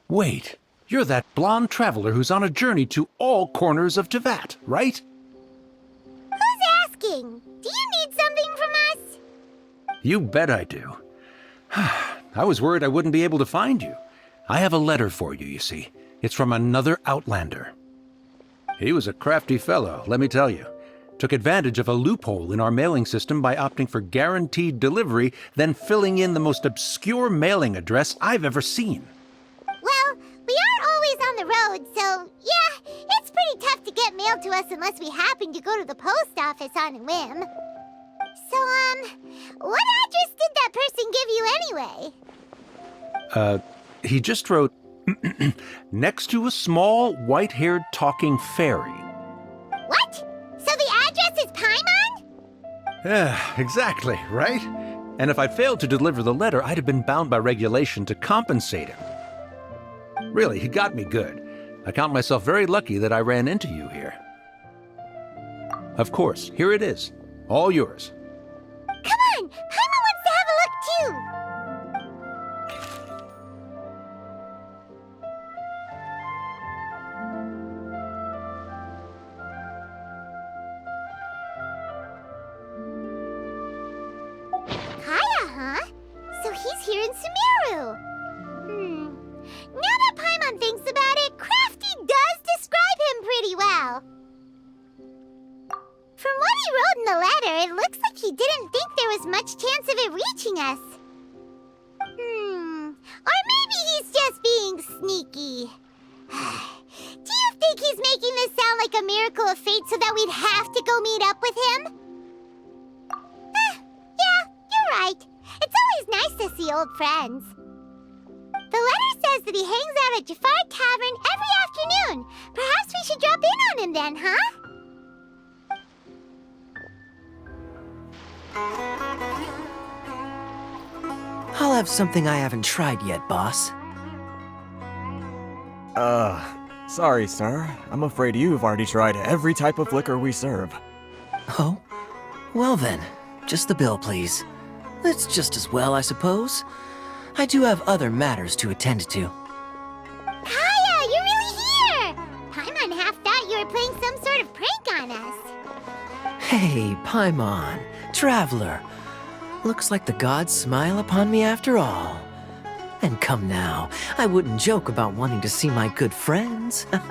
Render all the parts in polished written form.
Wait, you're that blonde traveler who's on a journey to all corners of Teyvat, right? Who's asking? Do you need something from us? You bet I do. I was worried I wouldn't be able to find you. I have a letter for you, you see. It's from another Outlander. He was a crafty fellow, let me tell you. Took advantage of a loophole in our mailing system by opting for guaranteed delivery, then filling in the most obscure mailing address I've ever seen. Well, we aren't always on the road, so yeah, it's pretty tough to get mail to us unless we happen to go to the post office on a whim. So, what address did that person give you anyway? He just wrote, next to a small, white-haired talking fairy. What? So the address is Paimon? Yeah, exactly, right? And if I failed to deliver the letter, I'd have been bound by regulation to compensate him. Really, he got me good. I count myself very lucky that I ran into you here. Of course, here it is. All yours. Come on! Paimon wants to have a look too! Kaya, huh? So he's here in Sumeru. Now that Paimon thinks about it, Crafty does describe him pretty well. From what he wrote in the letter, it looks like he didn't think there was much chance of it reaching us. Or maybe he's just being sneaky. Do you think he's making this sound like a miracle of fate so that we'd have to go meet up with him? Yeah, you're right. It's always nice to see old friends. The letter says that he hangs out at Jafar Tavern every afternoon. Perhaps we should drop in on him then, huh? I'll have something I haven't tried yet, boss. Sorry, sir. I'm afraid you've already tried every type of liquor we serve. Oh? Well then, just the bill, please. It's just as well, I suppose. I do have other matters to attend to. Kaya, you're really here! Paimon half thought you were playing some sort of prank on us. Hey, Paimon, traveler. Looks like the gods smile upon me after all. And come now, I wouldn't joke about wanting to see my good friends. Wait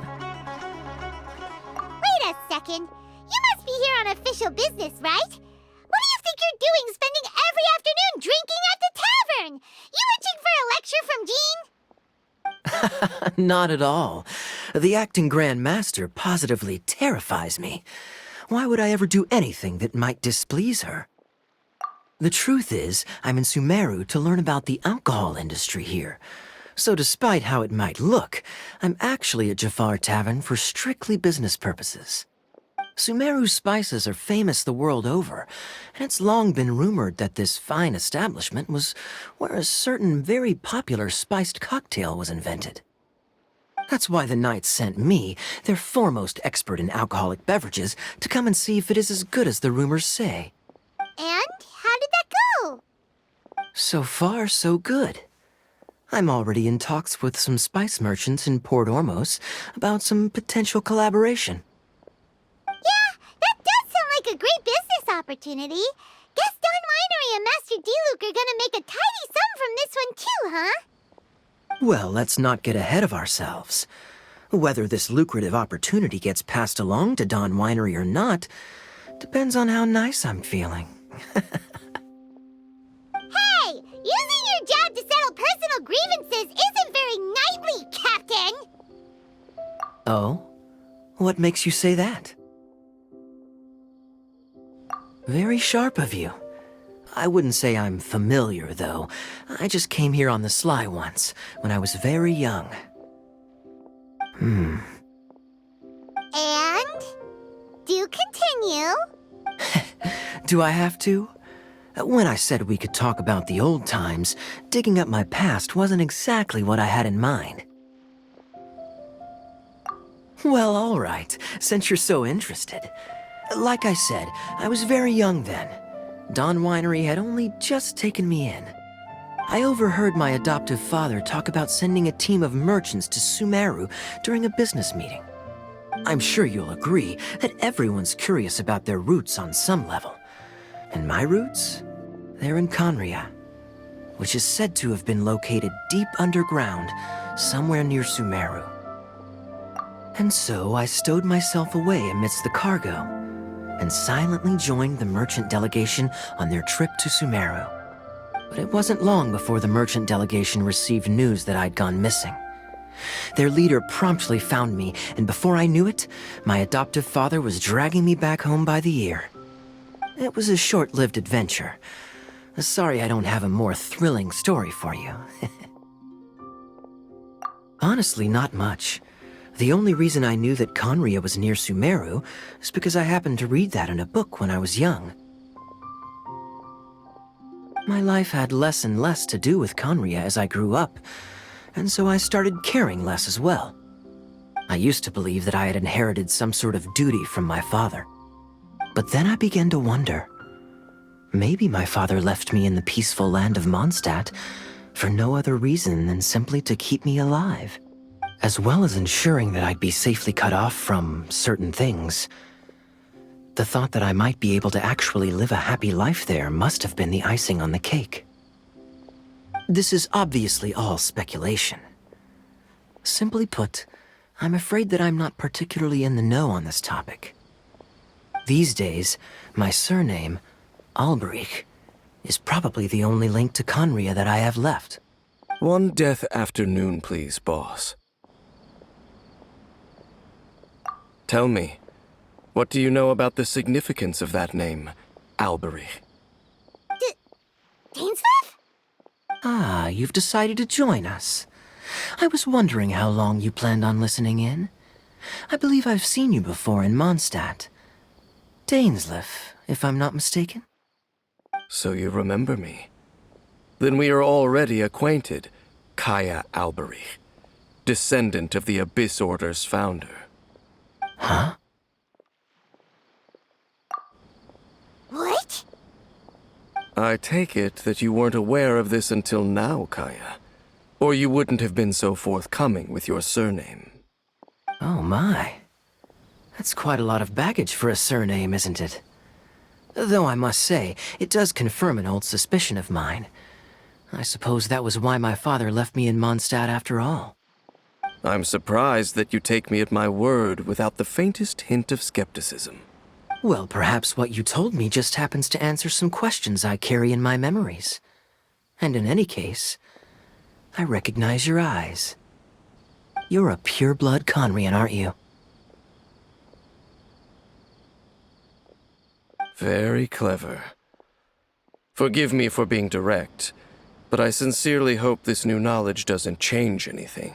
a second. You must be here on official business, right? What do you think you're doing spending every afternoon drinking at the tavern? You itching for a lecture from Jean? Not at all. The acting Grand Master positively terrifies me. Why would I ever do anything that might displease her? The truth is, I'm in Sumeru to learn about the alcohol industry here. So despite how it might look, I'm actually at Jafar Tavern for strictly business purposes. Sumeru's spices are famous the world over, and it's long been rumored that this fine establishment was where a certain very popular spiced cocktail was invented. That's why the Knights sent me, their foremost expert in alcoholic beverages, to come and see if it is as good as the rumors say. And how did that go? So far, so good. I'm already in talks with some spice merchants in Port Ormos about some potential collaboration. Yeah, that does sound like a great business opportunity. Guess Don Winery and Master D-Luke are gonna make a tidy sum from this one too, huh? Well, let's not get ahead of ourselves. Whether this lucrative opportunity gets passed along to Don Winery or not depends on how nice I'm feeling. Hey, using your job to settle personal grievances isn't very knightly, Captain! Oh? What makes you say that? Very sharp of you. I wouldn't say I'm familiar, though. I just came here on the sly once, when I was very young. And? Do continue. Do I have to? When I said we could talk about the old times, digging up my past wasn't exactly what I had in mind. Well, all right, since you're so interested. Like I said, I was very young then. Don Winery had only just taken me in. I overheard my adoptive father talk about sending a team of merchants to Sumeru during a business meeting. I'm sure you'll agree that everyone's curious about their roots on some level. And my roots? They're in Conria, which is said to have been located deep underground, somewhere near Sumeru. And so I stowed myself away amidst the cargo and silently joined the merchant delegation on their trip to Sumeru. But it wasn't long before the merchant delegation received news that I'd gone missing. Their leader promptly found me, and before I knew it, my adoptive father was dragging me back home by the ear. It was a short-lived adventure. Sorry I don't have a more thrilling story for you. Honestly, not much. The only reason I knew that Conria was near Sumeru is because I happened to read that in a book when I was young. My life had less and less to do with Conria as I grew up, and so I started caring less as well. I used to believe that I had inherited some sort of duty from my father. But then I began to wonder. Maybe my father left me in the peaceful land of Mondstadt for no other reason than simply to keep me alive. As well as ensuring that I'd be safely cut off from certain things. The thought that I might be able to actually live a happy life there must have been the icing on the cake. This is obviously all speculation. Simply put, I'm afraid that I'm not particularly in the know on this topic. These days, my surname, Alberich, is probably the only link to Conria that I have left. One death afternoon, please, boss. Tell me, what do you know about the significance of that name, Alberich? Dainsleif? Ah, you've decided to join us. I was wondering how long you planned on listening in. I believe I've seen you before in Mondstadt. Dainsleif, if I'm not mistaken. So you remember me. Then we are already acquainted, Kaya Alberich, descendant of the Abyss Order's founder. Huh? What? I take it that you weren't aware of this until now, Kaya. Or you wouldn't have been so forthcoming with your surname. Oh my. That's quite a lot of baggage for a surname, isn't it? Though I must say, it does confirm an old suspicion of mine. I suppose that was why my father left me in Mondstadt after all. I'm surprised that you take me at my word without the faintest hint of skepticism. Well, perhaps what you told me just happens to answer some questions I carry in my memories. And in any case, I recognize your eyes. You're a pure-blood Conrian, aren't you? Very clever. Forgive me for being direct, but I sincerely hope this new knowledge doesn't change anything.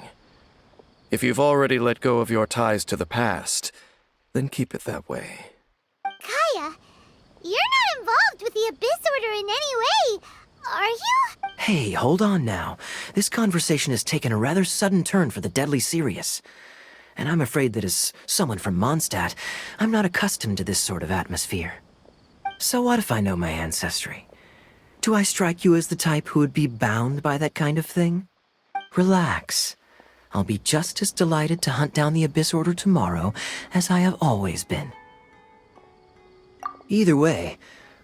If you've already let go of your ties to the past, then keep it that way. Kaya, you're not involved with the Abyss Order in any way, are you? Hey, hold on now. This conversation has taken a rather sudden turn for the deadly serious. And I'm afraid that as someone from Mondstadt, I'm not accustomed to this sort of atmosphere. So what if I know my ancestry? Do I strike you as the type who would be bound by that kind of thing? Relax. I'll be just as delighted to hunt down the Abyss Order tomorrow as I have always been. Either way,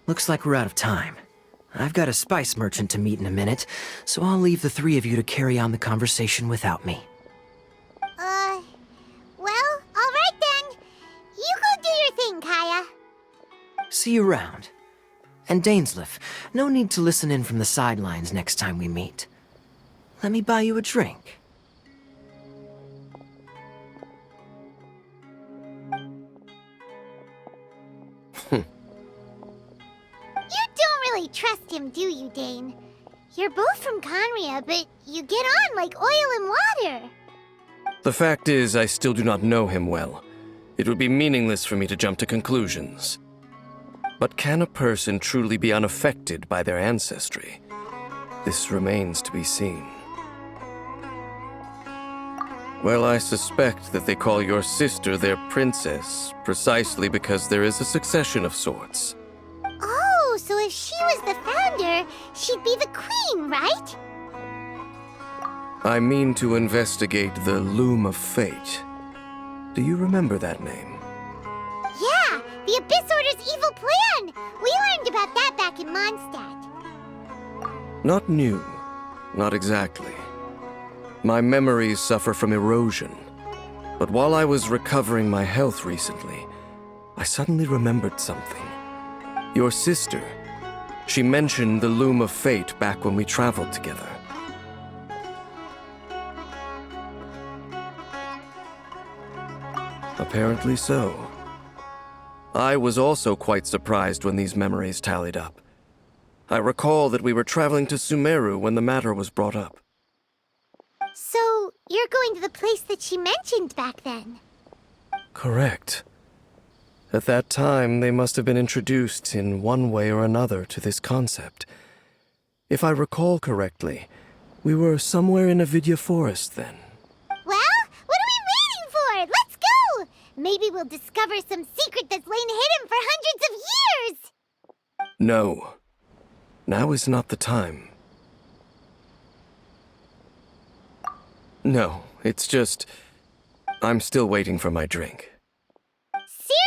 looks like we're out of time. I've got a spice merchant to meet in a minute, so I'll leave the three of you to carry on the conversation without me. Well, all right then. You go do your thing, Kaya. See you around. And Dainsleif, no need to listen in from the sidelines next time we meet. Let me buy you a drink. You don't really trust him, do you, Dane? You're both from Conria, but you get on like oil and water. The fact is, I still do not know him well. It would be meaningless for me to jump to conclusions. But can a person truly be unaffected by their ancestry? This remains to be seen. Well, I suspect that they call your sister their princess, precisely because there is a succession of sorts. Oh, so if if she was the founder, she'd be the queen, right? I mean to investigate the Loom of Fate. Do you remember that name? Yeah, the Abyss Order's evil plan! We learned about that back in Mondstadt. Not new. Not exactly. My memories suffer from erosion. But while I was recovering my health recently, I suddenly remembered something. Your sister. She mentioned the Loom of Fate back when we traveled together. Apparently so. I was also quite surprised when these memories tallied up. I recall that we were traveling to Sumeru when the matter was brought up. So, you're going to the place that she mentioned back then? Correct. At that time, they must have been introduced in one way or another to this concept. If I recall correctly, we were somewhere in Avidya Forest then. Well, what are we waiting for? Let's go! Maybe we'll discover some secret that's lain hidden for hundreds of years! No. Now is not the time. No, it's just... I'm still waiting for my drink. Seriously?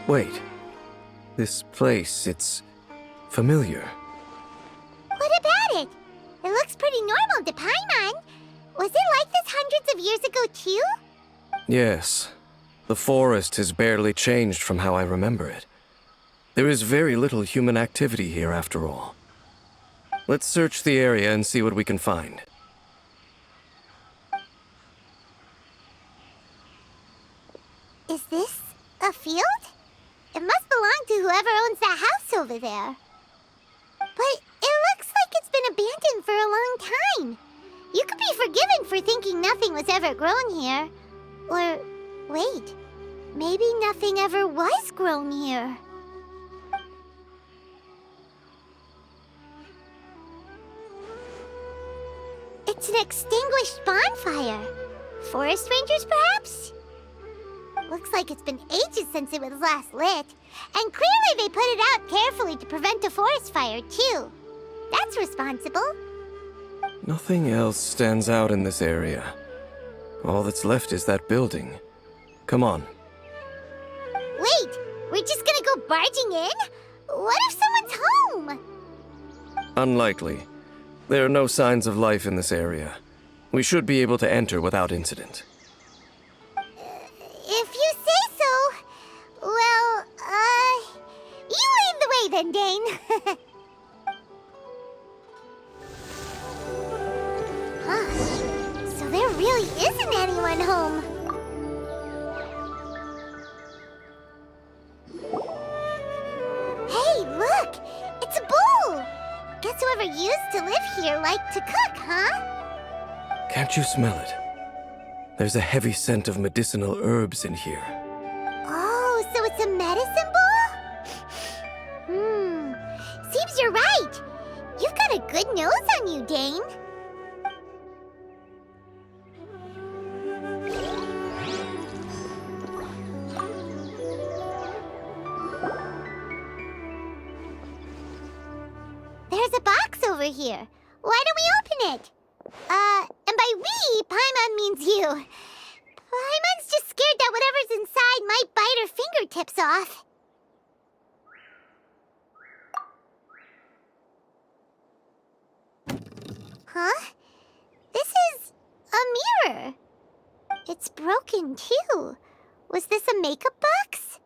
Wait. This place, it's familiar. What about it? It looks pretty normal to Paimon. Was it like this hundreds of years ago, too? Yes. The forest has barely changed from how I remember it. There is very little human activity here, after all. Let's search the area and see what we can find. Is this a field? It must belong to whoever owns that house over there. But it looks like it's been abandoned for a long time. You could be forgiven for thinking nothing was ever grown here. Or, wait, maybe nothing ever was grown here. It's an extinguished bonfire. Forest rangers, perhaps? Looks like it's been ages since it was last lit. And clearly they put it out carefully to prevent a forest fire, too. That's responsible. Nothing else stands out in this area. All that's left is that building. Come on. Wait, we're just gonna go barging in? What if someone's home? Unlikely. There are no signs of life in this area. We should be able to enter without incident. If you say so. Well, you lead the way then, Dane. Huh. So there really isn't anyone home. Hey, look! It's a bull! Guess whoever used to live here liked to cook, huh? Can't you smell it? There's a heavy scent of medicinal herbs in here. Oh, so it's a medicine bowl? Seems you're right. You've got a good nose on you, Dane. There's a box over here. Why don't we open it? And by we, Paimon means you. Paimon's just scared that whatever's inside might bite her fingertips off. Huh? This is a mirror. It's broken, too. Was this a makeup box?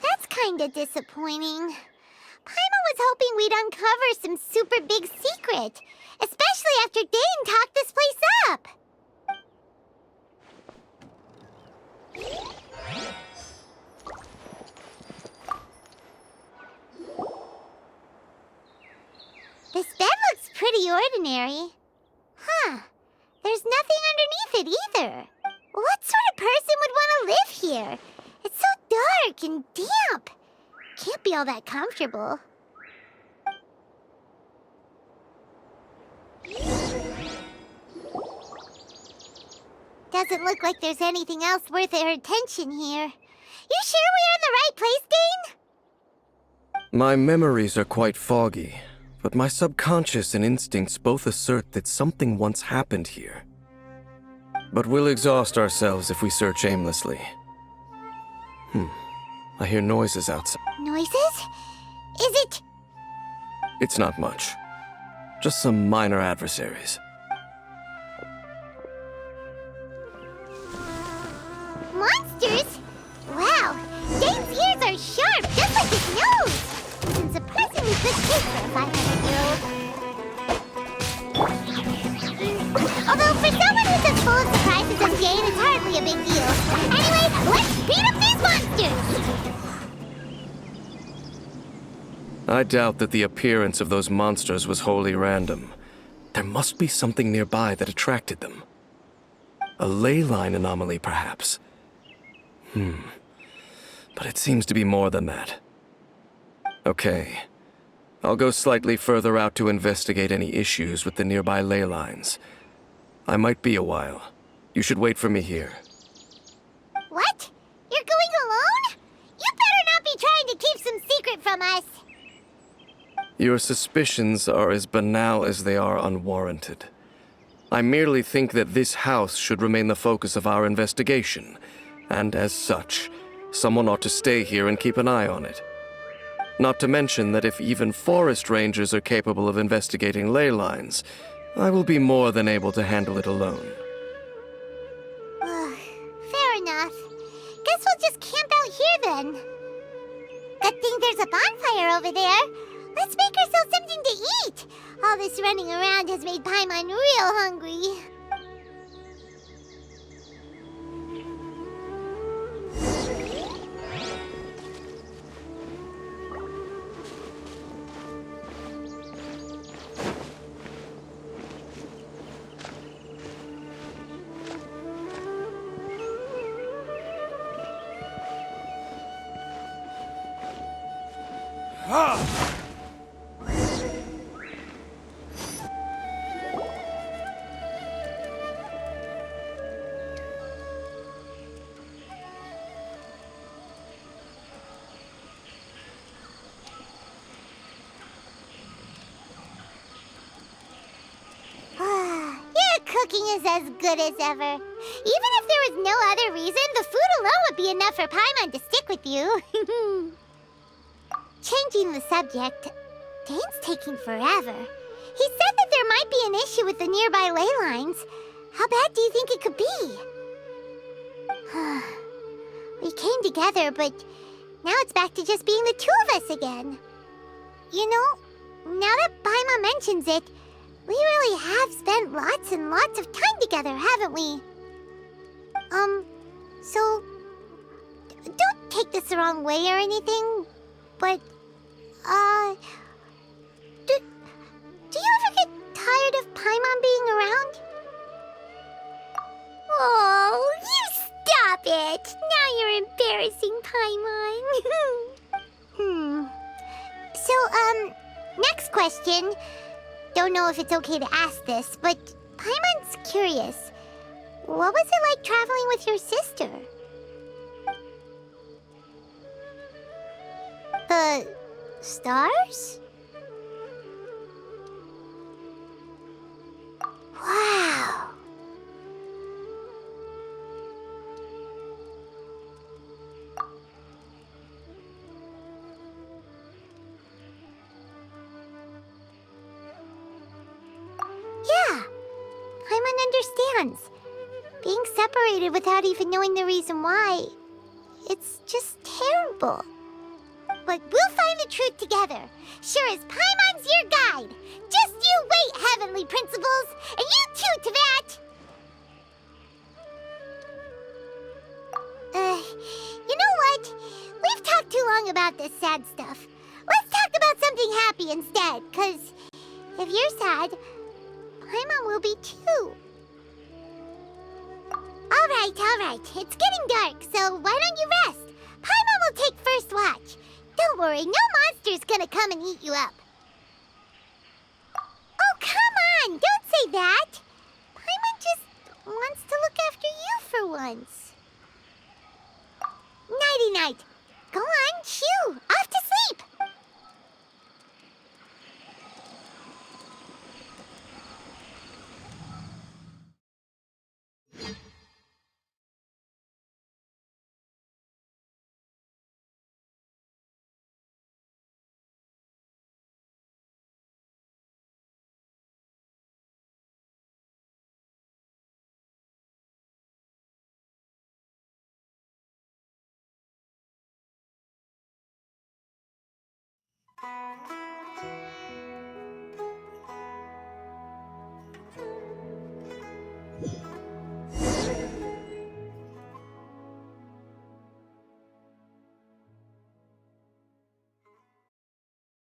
That's kinda disappointing. Paimon was hoping we'd uncover some super big secret, especially after Dane talked this place up. This bed looks pretty ordinary. Huh. There's nothing underneath it either. What sort of person would want to live here? It's so dark and damp. can't be all that comfortable. Doesn't look like there's anything else worth our attention here. You sure we're in the right place, Dane? My memories are quite foggy, but my subconscious and instincts both assert that something once happened here. But we'll exhaust ourselves if we search aimlessly. I hear noises outside. Noises? Is it... It's not much. Just some minor adversaries. monsters? Wow, Dane's ears are sharp, just like his nose! He's in surprisingly good shape for a 500-year-old. Although, for someone who's as full of surprises as Dane, it's hardly a big deal. Anyway, let's beat up these monsters! I doubt that the appearance of those monsters was wholly random. There must be something nearby that attracted them. A ley line anomaly, perhaps. But it seems to be more than that. Okay. I'll go slightly further out to investigate any issues with the nearby ley lines. I might be a while. You should wait for me here. What? You're going alone? You better not be trying to keep some secret from us. Your suspicions are as banal as they are unwarranted. I merely think that this house should remain the focus of our investigation, and as such, someone ought to stay here and keep an eye on it. Not to mention that if even forest rangers are capable of investigating ley lines, I will be more than able to handle it alone. Fair enough. Guess we'll just camp out here then. Good thing there's a bonfire over there. Let's make ourselves something to eat. All this running around has made Paimon real hungry. Cooking is as good as ever. Even if there was no other reason, the food alone would be enough for Paimon to stick with you. Changing the subject, Dane's taking forever. He said that there might be an issue with the nearby ley lines. How bad do you think it could be? We came together, but now it's back to just being the two of us again. You know, now that Paimon mentions it, we really have spent lots and lots of time together, haven't we? So... don't take this the wrong way or anything, but, do you ever get tired of Paimon being around? Oh, you stop it! Now you're embarrassing Paimon. So, next question. Don't know if it's okay to ask this, but Paimon's curious. What was it like traveling with your sister? The stars? Wow. Yeah, Paimon understands. Being separated without even knowing the reason why, it's just terrible. But we'll find the truth together. Sure as Paimon's your guide. Just you wait, Heavenly Principles, and you too, Teyvat. You know what? We've talked too long about this sad stuff. Let's talk about something happy instead, 'cause if you're sad, Paimon will be too. All right. It's getting dark, so why don't you rest? Paimon will take first watch. Don't worry, no monster's gonna come and eat you up. Oh, come on! Don't say that! Paimon just wants to look after you for once. Nighty-night. Go on, shoo! Off to sleep!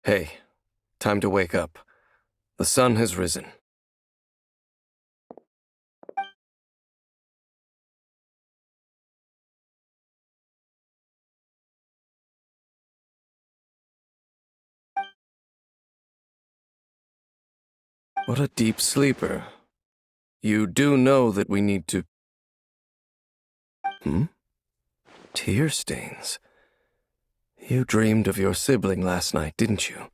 Hey, time to wake up. The sun has risen. What a deep sleeper. You do know that we need to... Tear stains. You dreamed of your sibling last night, didn't you?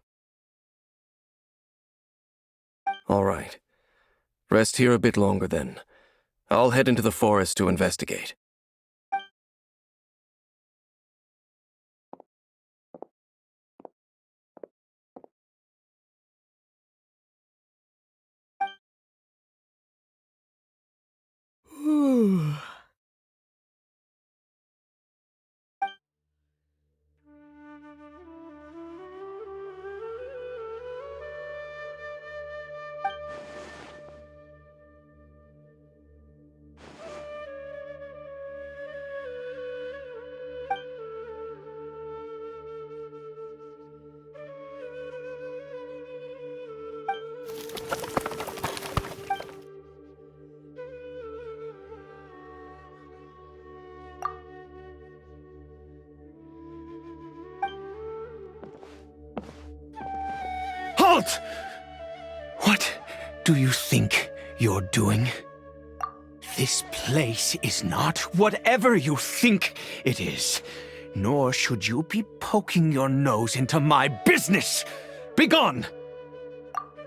All right. Rest here a bit longer then. I'll head into the forest to investigate. Halt! What do you think you're doing? This place is not whatever you think it is. Nor should you be poking your nose into my business. Begone!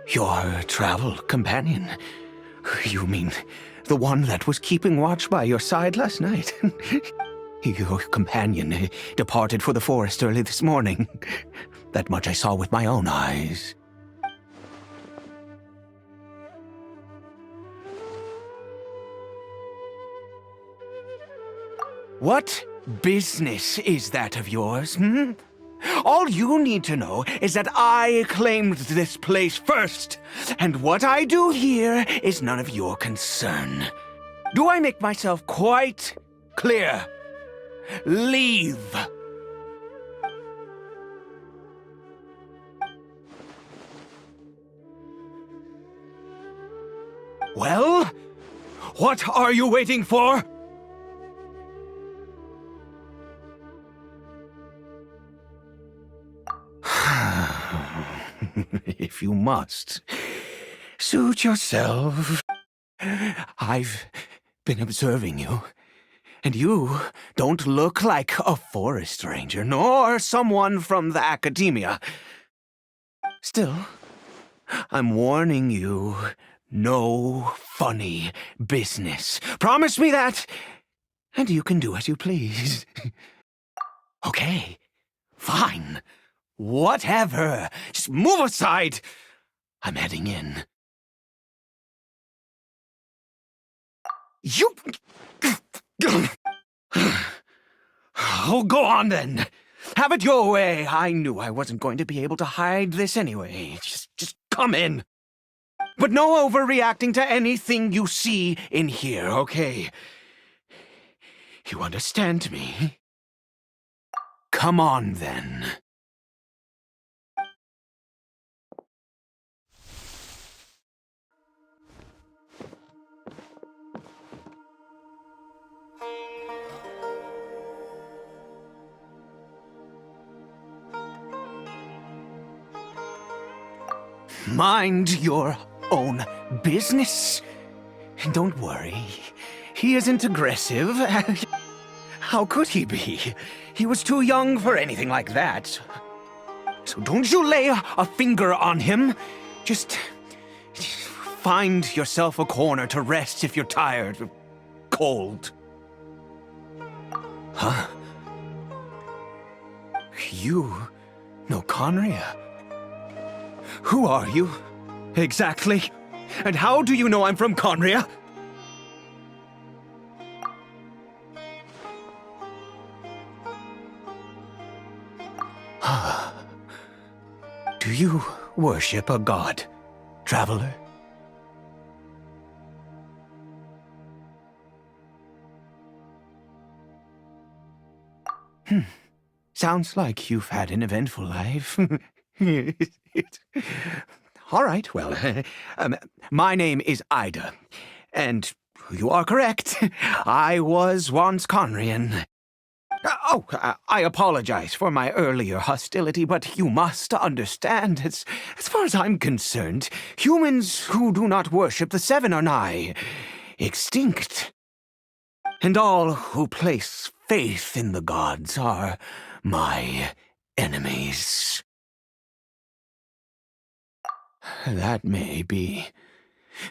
Your travel companion. You mean the one that was keeping watch by your side last night? Your companion departed for the forest early this morning. That much I saw with my own eyes. What business is that of yours, hmm? All you need to know is that I claimed this place first, and what I do here is none of your concern. Do I make myself quite clear? Leave! Well, what are you waiting for? If you must, suit yourself. I've been observing you, and you don't look like a forest ranger, nor someone from the academia. Still, I'm warning you, no funny business. Promise me that, and you can do as you please. Okay, fine. Whatever. Just move aside. I'm heading in. You... Oh, go on then. Have it your way. I knew I wasn't going to be able to hide this anyway. Just come in. But no overreacting to anything you see in here, okay? You understand me? Come on then. Mind your own business. Don't worry. He isn't aggressive. How could he be? He was too young for anything like that. So don't you lay a finger on him. Just find yourself a corner to rest if you're tired or cold. Huh? You know Conria? Who are you? Exactly? And how do you know I'm from Conria? Do you worship a god, traveler? Sounds like you've had an eventful life. All right, well, my name is Ida, and you are correct. I was once Conrian. I apologize for my earlier hostility, but you must understand, as far as I'm concerned, humans who do not worship the Seven are nigh extinct. And all who place faith in the gods are my enemies. That may be.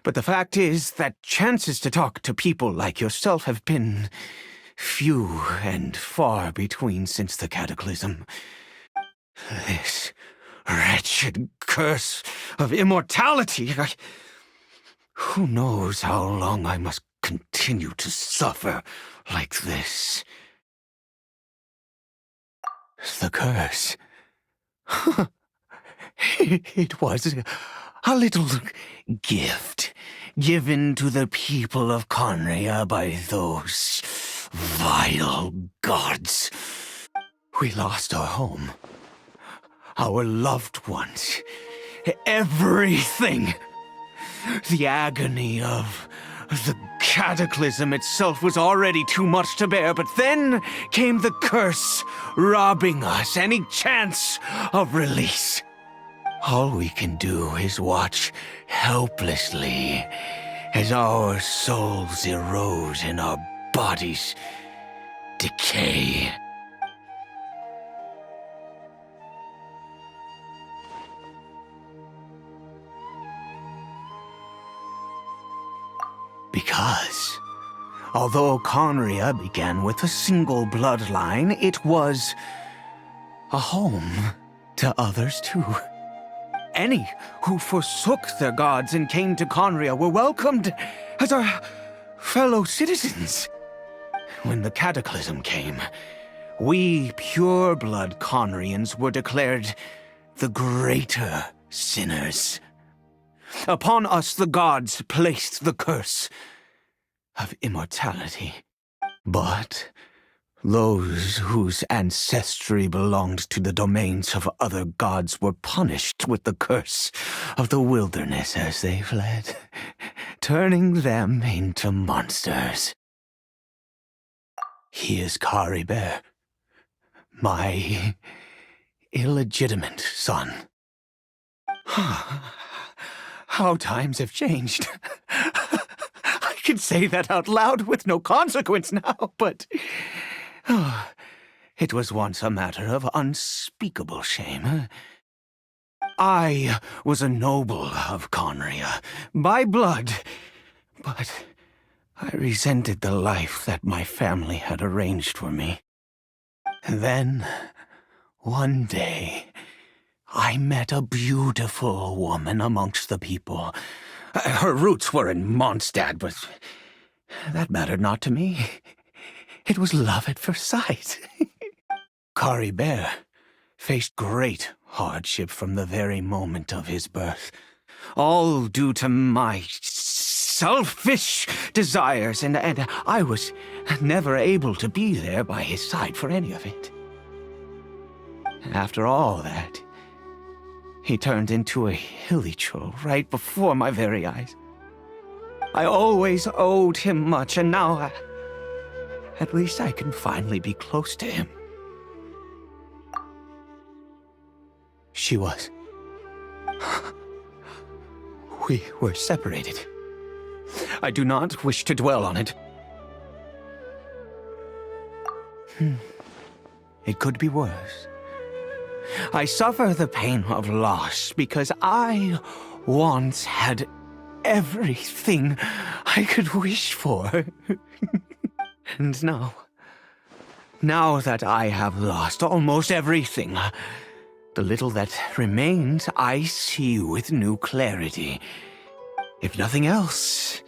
But the fact is that chances to talk to people like yourself have been few and far between since the cataclysm. This wretched curse of immortality. Who knows how long I must continue to suffer like this? The curse. It was a little gift given to the people of Conria by those vile gods. We lost our home, our loved ones, everything. The agony of the cataclysm itself was already too much to bear, but then came the curse, robbing us any chance of release. All we can do is watch helplessly as our souls erode and our bodies decay. Because, although Conria began with a single bloodline, it was a home to others too. Any who forsook their gods and came to Conria were welcomed as our fellow citizens. When the cataclysm came, we pure-blood Conrians were declared the greater sinners. Upon us the gods placed the curse of immortality. But those whose ancestry belonged to the domains of other gods were punished with the curse of the wilderness as they fled, turning them into monsters. He is Kari Bear, my illegitimate son. How times have changed. I can say that out loud with no consequence now, but it was once a matter of unspeakable shame. I was a noble of Conria, by blood, but I resented the life that my family had arranged for me. And then, one day, I met a beautiful woman amongst the people. Her roots were in Mondstadt, but that mattered not to me. It was love at first sight. Kari Bear faced great hardship from the very moment of his birth, all due to my selfish desires, and I was never able to be there by his side for any of it. After all that, he turned into a hilly troll right before my very eyes. I always owed him much, and now at least I can finally be close to him. She was we were separated. I do not wish to dwell on it. It could be worse. I suffer the pain of loss because I once had everything I could wish for. And now that I have lost almost everything, the little that remains I see with new clarity. If nothing else,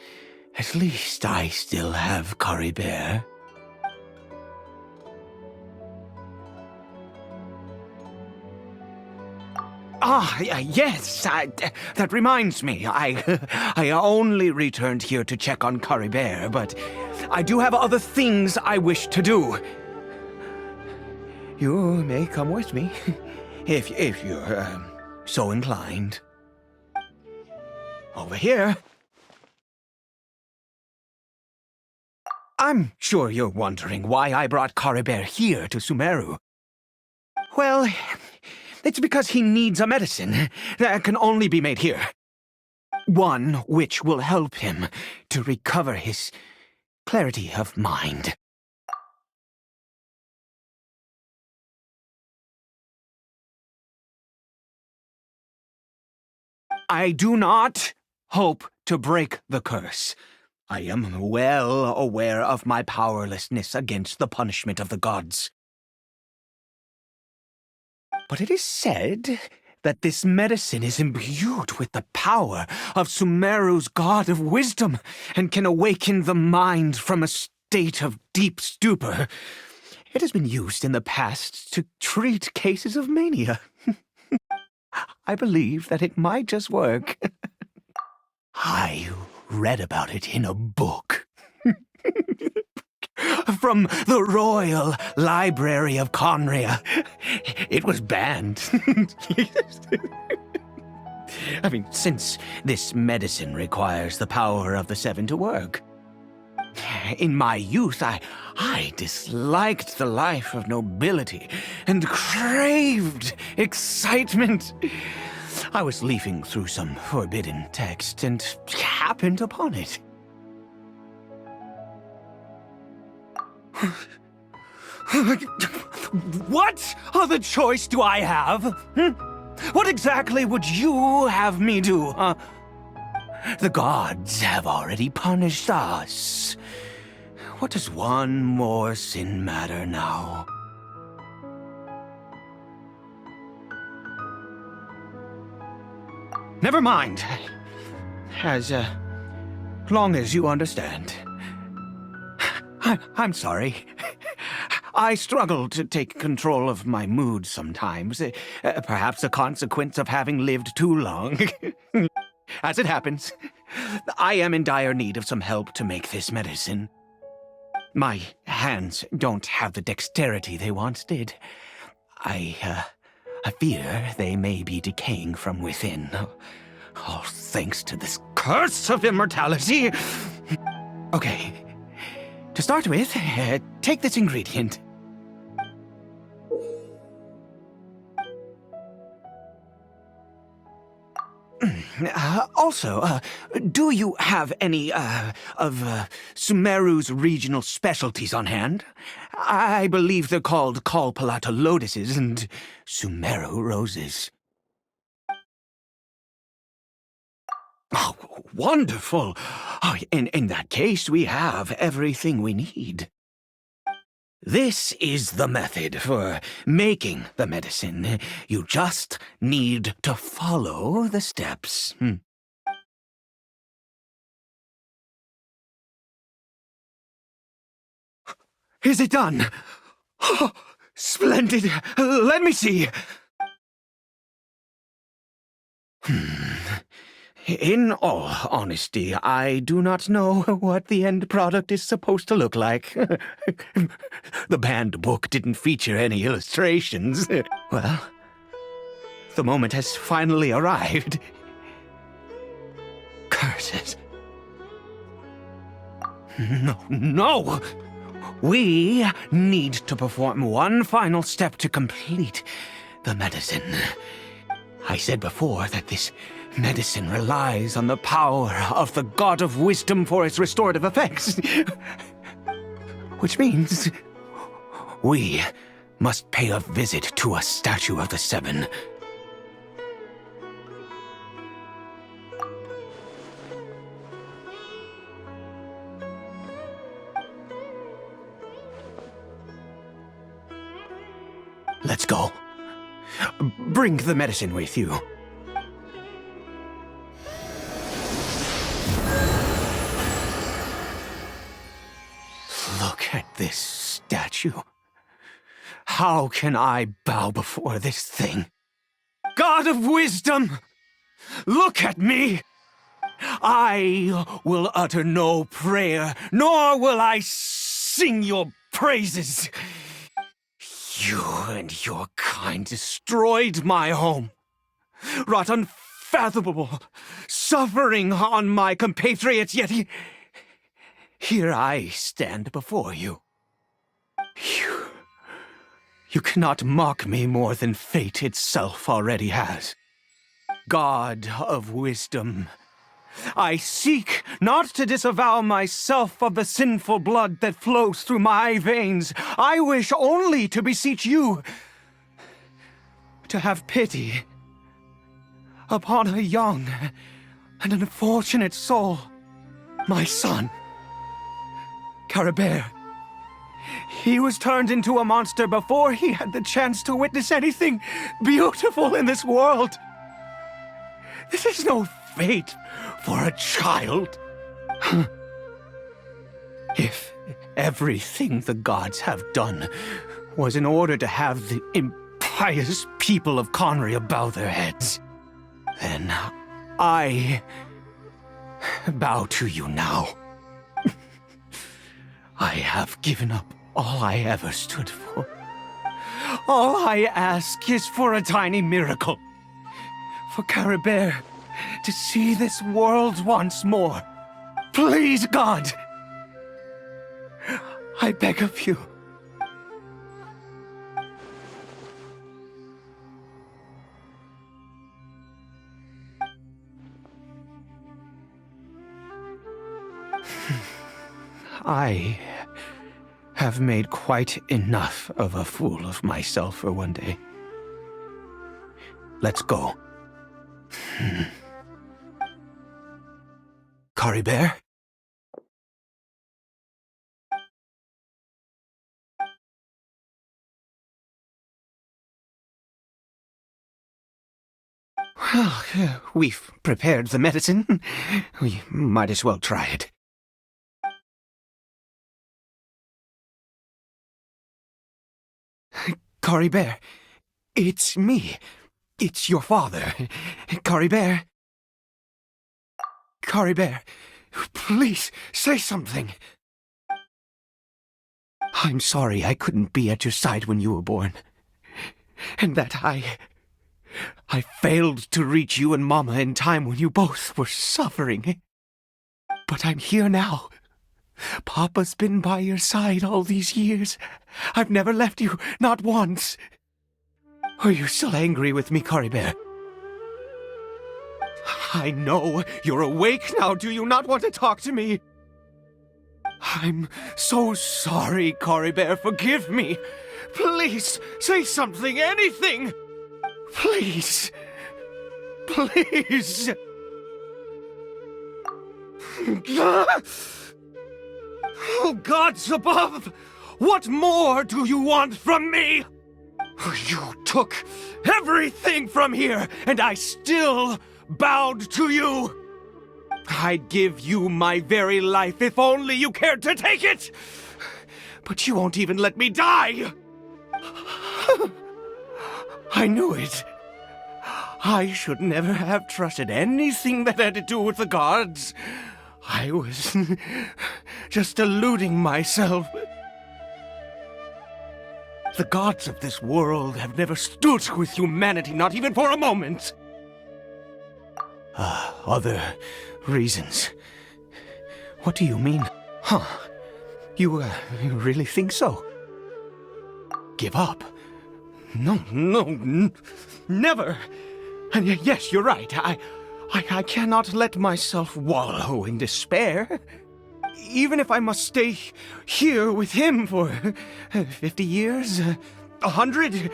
at least I still have Caribert. Yes, that reminds me. I only returned here to check on Caribert, but I do have other things I wish to do. You may come with me, if you're so inclined. Over here. I'm sure you're wondering why I brought Caribert here to Sumeru. Well, it's because he needs a medicine that can only be made here. One which will help him to recover his clarity of mind. I do not hope to break the curse. I am well aware of my powerlessness against the punishment of the gods. But it is said that this medicine is imbued with the power of Sumeru's god of wisdom and can awaken the mind from a state of deep stupor. It has been used in the past to treat cases of mania. I believe that it might just work. I read about it in a book. From the Royal Library of Conria. It was banned. I mean, since this medicine requires the power of the Seven to work. In my youth, I disliked the life of nobility and craved excitement. I was leafing through some forbidden text and happened upon it. What other choice do I have? What exactly would you have me do? The gods have already punished us. What does one more sin matter now? Never mind. As long as you understand. I'm sorry. I struggle to take control of my mood sometimes. Perhaps a consequence of having lived too long. As it happens, I am in dire need of some help to make this medicine. My hands don't have the dexterity they once did. I fear they may be decaying from within. All thanks to this curse of immortality. Okay. To start with, take this ingredient. Also, do you have any, of Sumeru's regional specialties on hand? I believe they're called Kalpalata lotuses and Sumeru roses. Oh, wonderful! Oh, in that case, we have everything we need. This is the method for making the medicine. You just need to follow the steps. Is it done? Oh, splendid! Let me see! In all honesty, I do not know what the end product is supposed to look like. The banned book didn't feature any illustrations. Well, the moment has finally arrived. Curses. No! We need to perform one final step to complete the medicine. I said before that this Medicine relies on the power of the God of Wisdom for its restorative effects. Which means we must pay a visit to a statue of the Seven. Let's go. Bring the medicine with you. Look at this statue. How can I bow before this thing? God of Wisdom! Look at me! I will utter no prayer, nor will I sing your praises. You and your kind destroyed my home, wrought unfathomable suffering on my compatriots, yet here I stand before you. You cannot mock me more than fate itself already has. God of Wisdom, I seek not to disavow myself of the sinful blood that flows through my veins. I wish only to beseech you to have pity upon a young and unfortunate soul, my son, Caribert. He was turned into a monster before he had the chance to witness anything beautiful in this world. This is no fate for a child. If everything the gods have done was in order to have the impious people of Conria bow their heads, then I bow to you now. I have given up all I ever stood for. All I ask is for a tiny miracle. For Caribert to see this world once more. Please, God! I beg of you. I have made quite enough of a fool of myself for one day. Let's go. Caribert? Well, we've prepared the medicine. We might as well try it. Caribert, it's me. It's your father. Caribert. Caribert, please say something. I'm sorry I couldn't be at your side when you were born. And that I failed to reach you and Mama in time when you both were suffering. But I'm here now. Papa's been by your side all these years. I've never left you, not once. Are you still angry with me, Caribert? I know you're awake now. Do you not want to talk to me? I'm so sorry, Caribert. Forgive me. Please, say something, anything. Please. Please. Oh, gods above! What more do you want from me? You took everything from here, and I still bowed to you. I'd give you my very life if only you cared to take it. But you won't even let me die. I knew it. I should never have trusted anything that had to do with the gods. I was just deluding myself. The gods of this world have never stood with humanity, not even for a moment. Other reasons. What do you mean? Huh? You really think so? Give up? No, never. And yes, you're right. I cannot let myself wallow in despair. Even if I must stay here with him for 50 years, 100,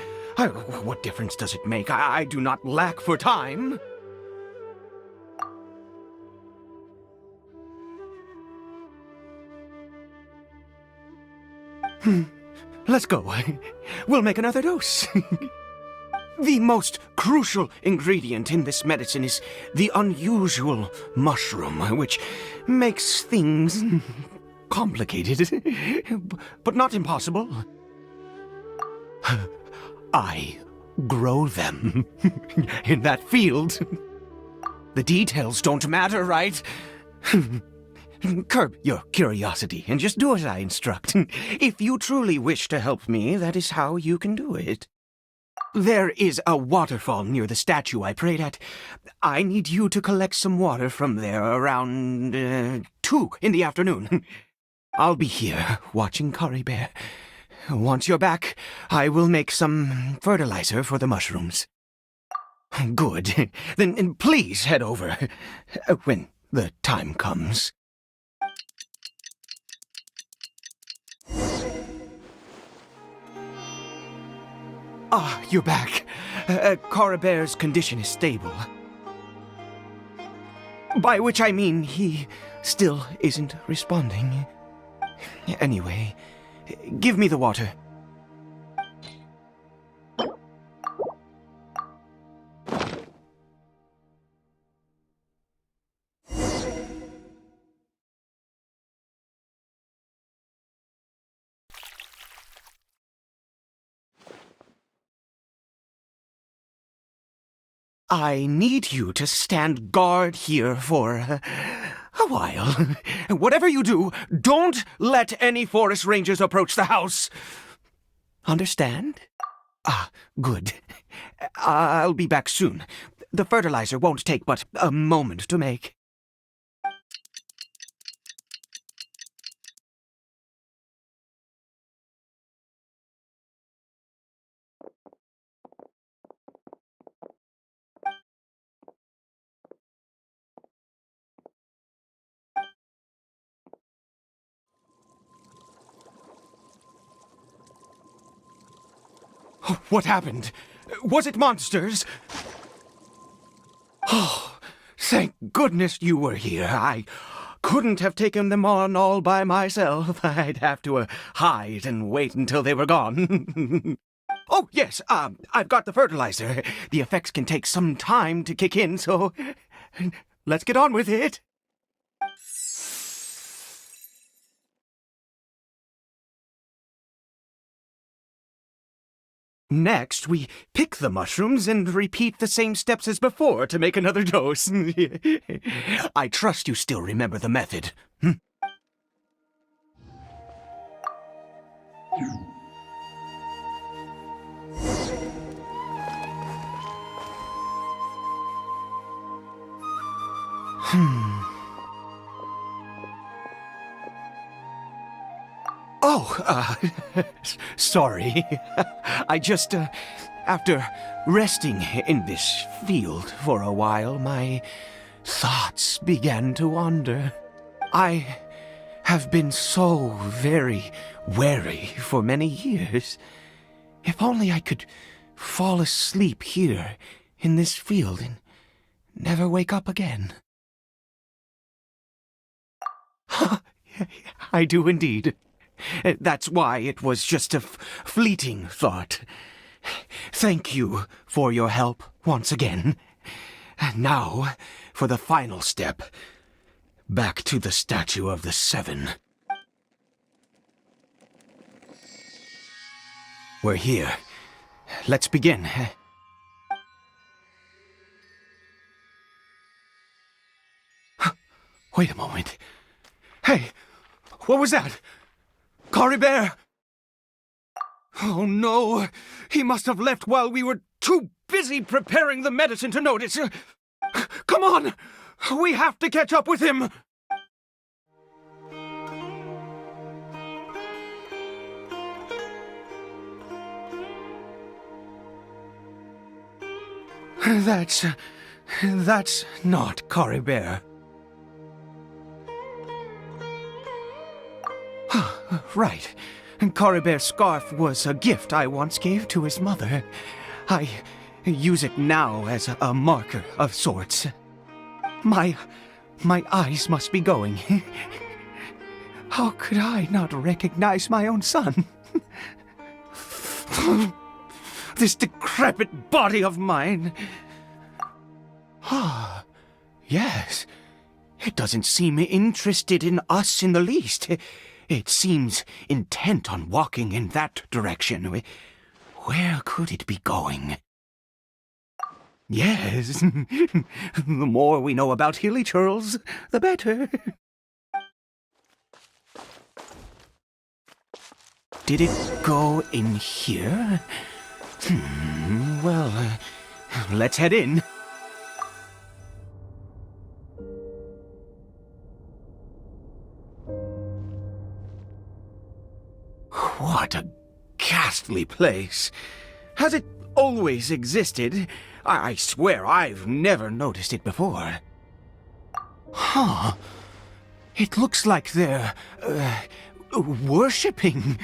what difference does it make? I do not lack for time. Let's go. We'll make another dose. The most crucial ingredient in this medicine is the unusual mushroom, which makes things complicated, but not impossible. I grow them in that field. The details don't matter, right? Curb your curiosity and just do as I instruct. If you truly wish to help me, that is how you can do it. There is a waterfall near the statue I prayed at. I need you to collect some water from there around 2 in the afternoon. I'll be here watching Curry Bear. Once you're back, I will make some fertilizer for the mushrooms. Good. Then please head over when the time comes. Ah, you're back. Coribear's condition is stable. By which I mean he still isn't responding. Anyway, give me the water. I need you to stand guard here for a while. Whatever you do, don't let any forest rangers approach the house. Understand? Ah, good. I'll be back soon. The fertilizer won't take but a moment to make. What happened? Was it monsters? Oh, thank goodness you were here. I couldn't have taken them on all by myself. I'd have to hide and wait until they were gone. Oh, yes, I've got the fertilizer. The effects can take some time to kick in, so let's get on with it. Next, we pick the mushrooms and repeat the same steps as before to make another dose. I trust you still remember the method. Oh, sorry. I just, after resting in this field for a while, my thoughts began to wander. I have been so very wary for many years. If only I could fall asleep here in this field and never wake up again. I do indeed. That's why it was just a fleeting thought. Thank you for your help once again. Now, for the final step. Back to the Statue of the Seven. We're here. Let's begin. Wait a moment. Hey, what was that? Cory Bear! Oh no! He must have left while we were too busy preparing the medicine to notice. Come on! We have to catch up with him! That's not Coribert. Right. Coribert's scarf was a gift I once gave to his mother. I use it now as a marker of sorts. My eyes must be going. How could I not recognize my own son? This decrepit body of mine. Ah, yes. It doesn't seem interested in us in the least. It seems intent on walking in that direction. Where could it be going? Yes. The more we know about hilly churls, the better. Did it go in here? Well, let's head in. What a ghastly place. Has it always existed? I swear I've never noticed it before. Huh. It looks like they're, worshipping.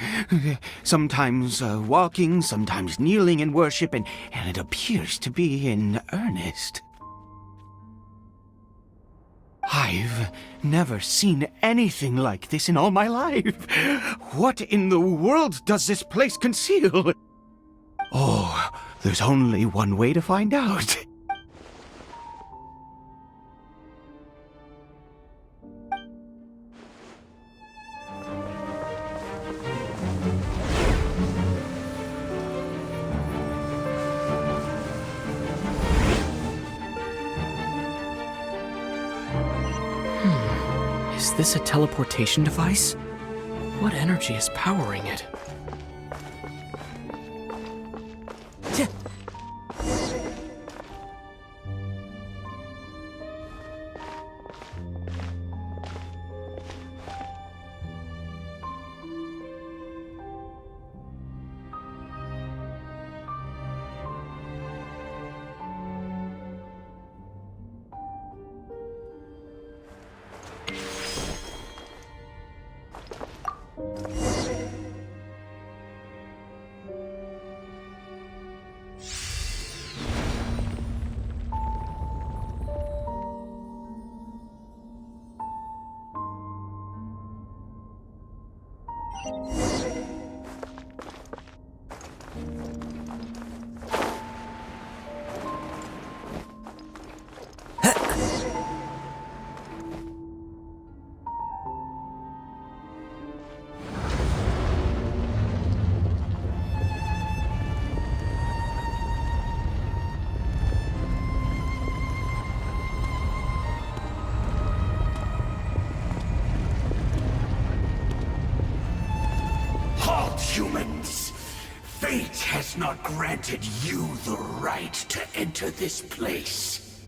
Sometimes walking, sometimes kneeling in worship, and it appears to be in earnest. I've never seen anything like this in all my life. What in the world does this place conceal? Oh, there's only one way to find out. Is this a teleportation device? What energy is powering it? Humans, fate has not granted you the right to enter this place.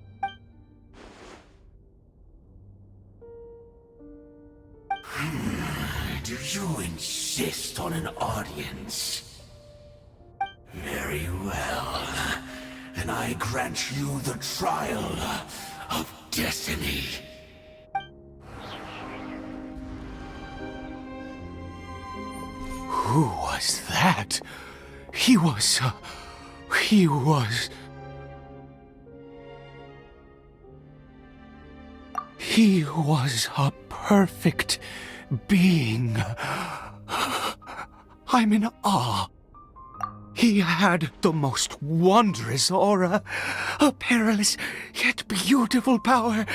Do you insist on an audience? Very well. Then I grant you the trial of destiny. Who was that? He was a perfect being. I'm in awe. He had the most wondrous aura, a perilous yet beautiful power.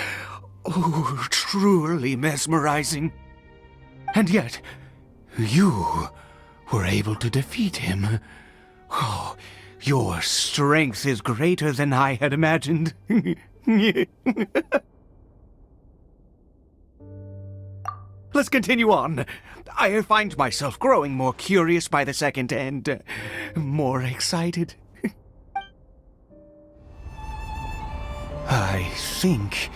Oh, truly mesmerizing. And yet, you were able to defeat him. Oh, your strength is greater than I had imagined. Let's continue on. I find myself growing more curious by the second and more excited. I think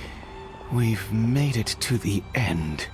we've made it to the end.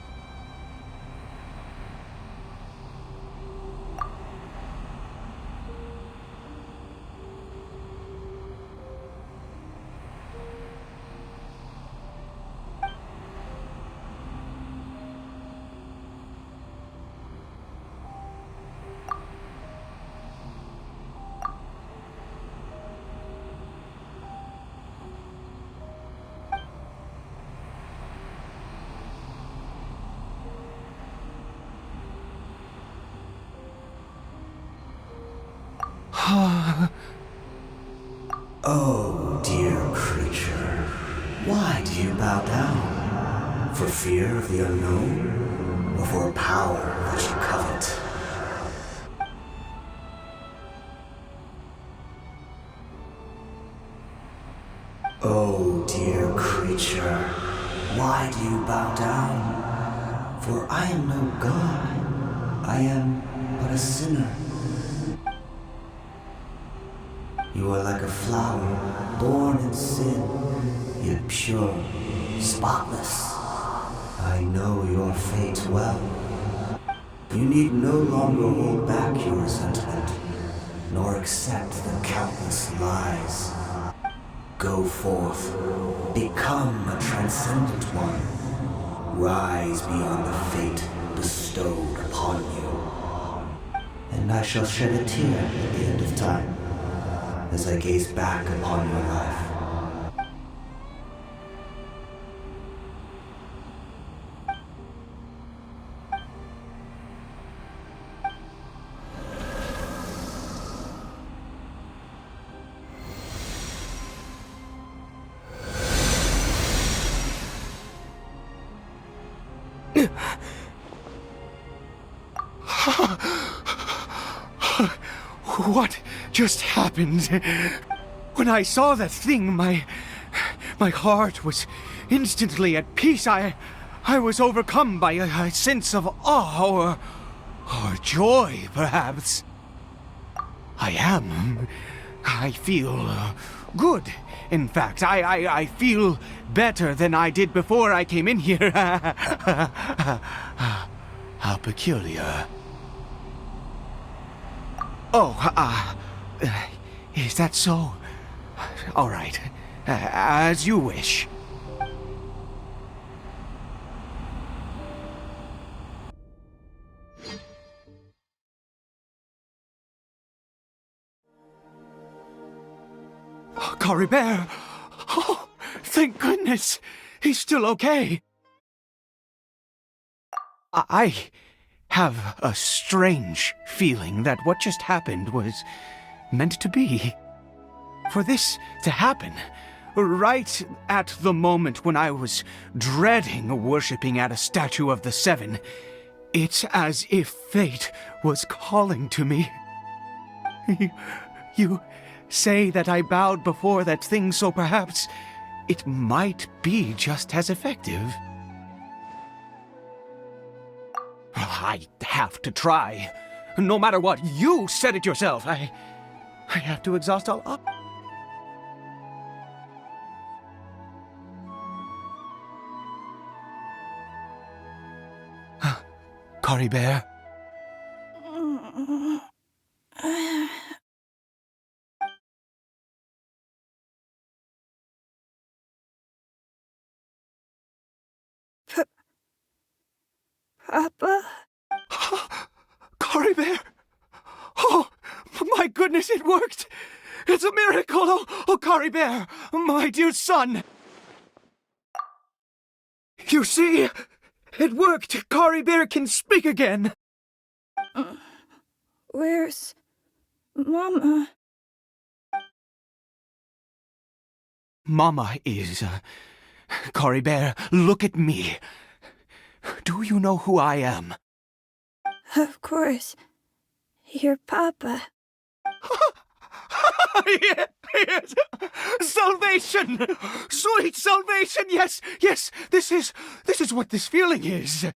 Oh, dear creature, why do you bow down? For fear of the unknown? Or for a power that you covet? Oh, dear creature, why do you bow down? For I am no god. I am but a sinner. You are like a flower, born in sin, yet pure, spotless. I know your fate well. You need no longer hold back your resentment, nor accept the countless lies. Go forth, become a transcendent one. Rise beyond the fate bestowed upon you. And I shall shed a tear at the end of time, as I gaze back upon your life. What just happened? When I saw that thing, my heart was instantly at peace. I was overcome by a sense of awe or joy, perhaps. I feel good. In fact, I feel better than I did before I came in here. How peculiar. Oh, is that so? All right, as you wish. Cory Bear! Oh, thank goodness! He's still okay! I have a strange feeling that what just happened was meant to be. For this to happen, right at the moment when I was dreading worshipping at a statue of the Seven, it's as if fate was calling to me. You say that I bowed before that thing, so perhaps it might be just as effective. Well, I have to try. No matter what, you said it yourself. I have to exhaust all up. Cory Bear? Papa? Cory Bear! Oh, my goodness, it worked! It's a miracle! Oh, Cory Bear, my dear son! You see? It worked! Cory Bear can speak again! Where's Mama? Mama is... Cory Bear, look at me. Do you know who I am? Of course. Your Papa. Yes! Salvation! Sweet salvation! Yes! Yes! This is what this feeling is.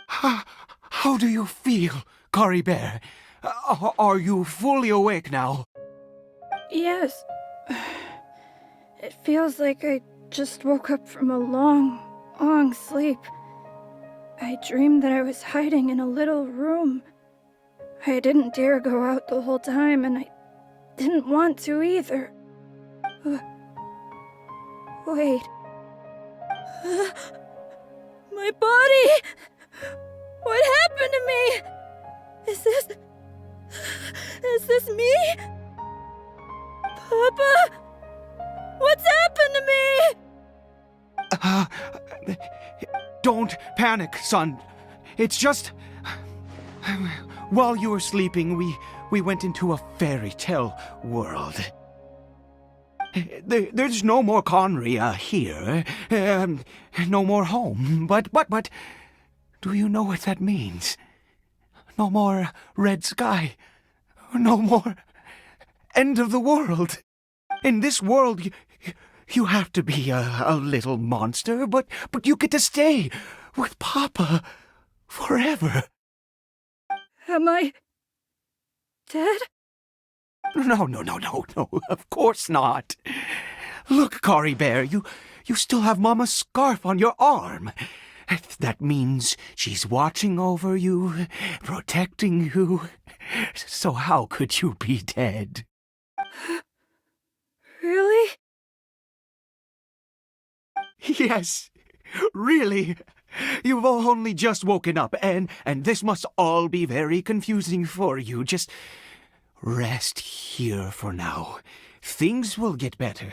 How do you feel, Cory Bear? Are you fully awake now? Yes. It feels like I just woke up from a long, long sleep. I dreamed that I was hiding in a little room. I didn't dare go out the whole time, and I didn't want to either. Wait. My body! What happened to me? Is this me? Papa? What's happened to me? Don't panic, son. It's just... while you were sleeping, we went into a fairy tale world. There's no more Conria here, no more home, but, do you know what that means? No more red sky, no more end of the world. In this world, you have to be a little monster, but you get to stay with Papa forever. Am I dead? No, of course not. Look, Cory Bear, you still have Mama's scarf on your arm. That means she's watching over you, protecting you. So how could you be dead? Really? Yes, really. You've only just woken up, and this must all be very confusing for you. Just rest here for now. Things will get better.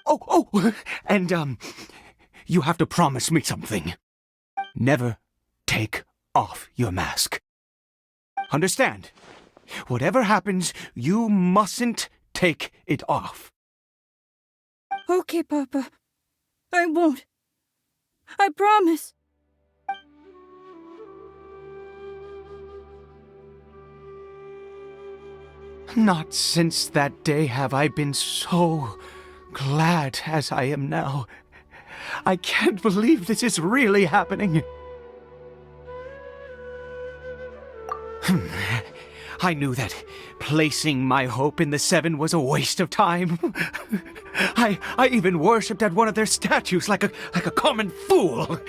Oh, and, you have to promise me something. Never take off your mask. Understand? Whatever happens, you mustn't take it off. Okay, Papa. I won't. I promise. Not since that day have I been so glad as I am now. I can't believe this is really happening. I knew that placing my hope in the Seven was a waste of time. I even worshipped at one of their statues like a common fool.